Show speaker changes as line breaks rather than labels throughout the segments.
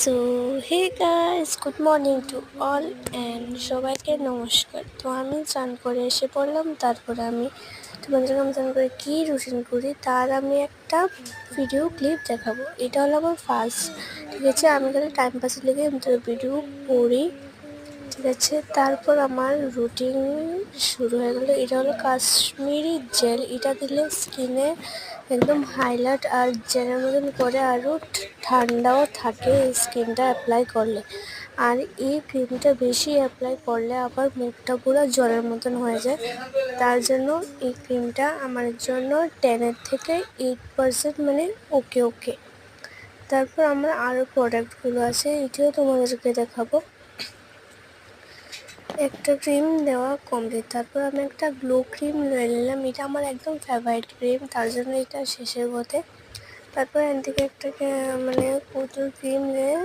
So hey guys, good morning to all and সবাইকে নমস্কার। তো আমি চান করে এসে পড়লাম। তারপরে আমি তোমাদের আমি চান করে কী রুটিন করি তার আমি একটা ভিডিও ক্লিপ দেখাবো। এটা হলো আমার ফার্স্ট, ঠিক আছে। আমি খালি টাইম পাসের লেগে ভিডিও করি, ঠিক আছে। তারপর আমার রুটিন শুরু হয়ে গেলো। এটা হলো কাশ্মীরি জেল, এটা দিলে স্কিনে একদম হাইলাইট আর জেলের মতন করে, আরও ঠান্ডাও থাকে স্কিনটা অ্যাপ্লাই করলে। আর এই ক্রিমটা বেশি অ্যাপ্লাই করলে আবার মুখটা পুরো জলের মতন হয়ে যায়। তার জন্য এই ক্রিমটা আমার জন্য 10-এর থেকে 8% মানে ওকে। তারপর আমার আরও প্রোডাক্টগুলো আছে, এটিও তোমাদেরকে দেখাবো। একটা ক্রিম দেওয়া কমপ্লিট। তারপর আমি একটা গ্লো ক্রিম নিয়ে নিলাম, এটা আমার একদম ফেভারিট ক্রিম, তার জন্য এটা শেষের পথে। তারপর এখান থেকে একটা মানে কুতুর ক্রিম নিয়ে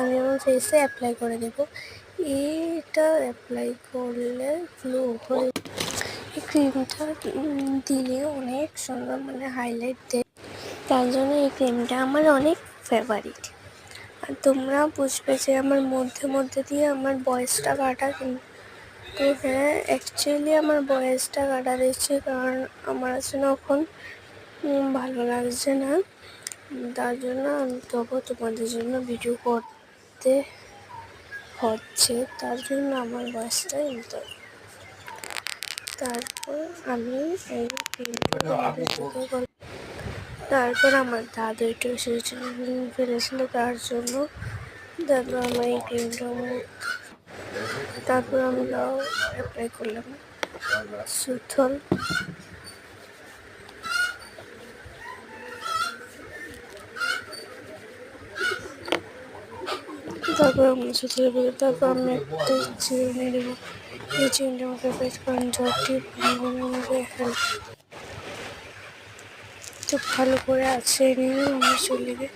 আমি আমার ফেসে অ্যাপ্লাই করে দেবো। এটা অ্যাপ্লাই করলে গ্লো হয়ে, এই ক্রিমটা দিলে অনেক সুন্দর মানে হাইলাইট দেয়, তার জন্য এই ক্রিমটা আমার অনেক ফেভারিট। আর তোমরা বুঝবে যে আমার মধ্যে দিয়ে আমার বয়েসটা কাটা, কিন্তু হ্যাঁ অ্যাকচুয়ালি আমার বয়েসটা কাটা দিচ্ছে, কারণ আমার আসলে এখন ভালো লাগছে না। তার জন্য আমি তবু তোমাদের জন্য ভিডিও করতে হচ্ছে, তার জন্য আমার বয়সটা নিতে। তারপর আমি এই তারপর আমার দাদু একটু ফেলেছিল, তার জন্য দাদু আমার এই ক্রিমটা, তারপর আমরাও অ্যাপ্লাই করলাম সুথল। তারপর আমরা সুথল বলি। তারপর আমি একটা চিরুনি দেবো, এই চিরুনিটা আমাকে ফেস করেন জ্বরটি আমাকে হেল্প খুব ভালো করে আছে নিয়ে আমার শরীরে।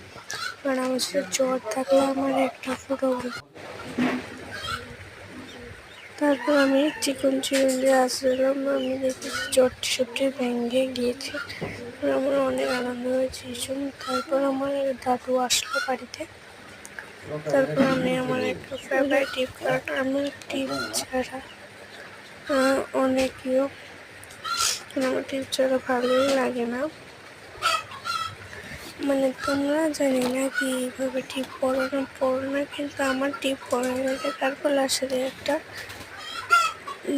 কারণ আমার সাথে জ্বর থাকলে আমার একটা ফোটো। তারপর আমি চিকন চিরুনি আসলাম, আমি দেখি জ্বরটি ভেঙে গিয়েছে, আমার অনেক আনন্দ হয়েছে। তারপর আমার দাদু আসলো বাড়িতে। তারপর আমি আমার একটা ফেভারিট টিপ, কারণ আমার টিপ ছাড়া অনেকেও আমার টিপ ছাড়া ভালোই লাগে না। মানে তোমরা জানি না কি এইভাবে টিপ পড়ো না, কিন্তু আমার টিপ পড়া লাগে। তারপর লাস্টে একটা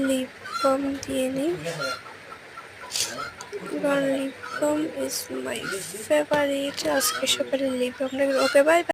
লিপ বাম দিয়ে নিই, কারণ lip balm is my favourite. আজকে সকালে লিপ বামটা ওকে বাই।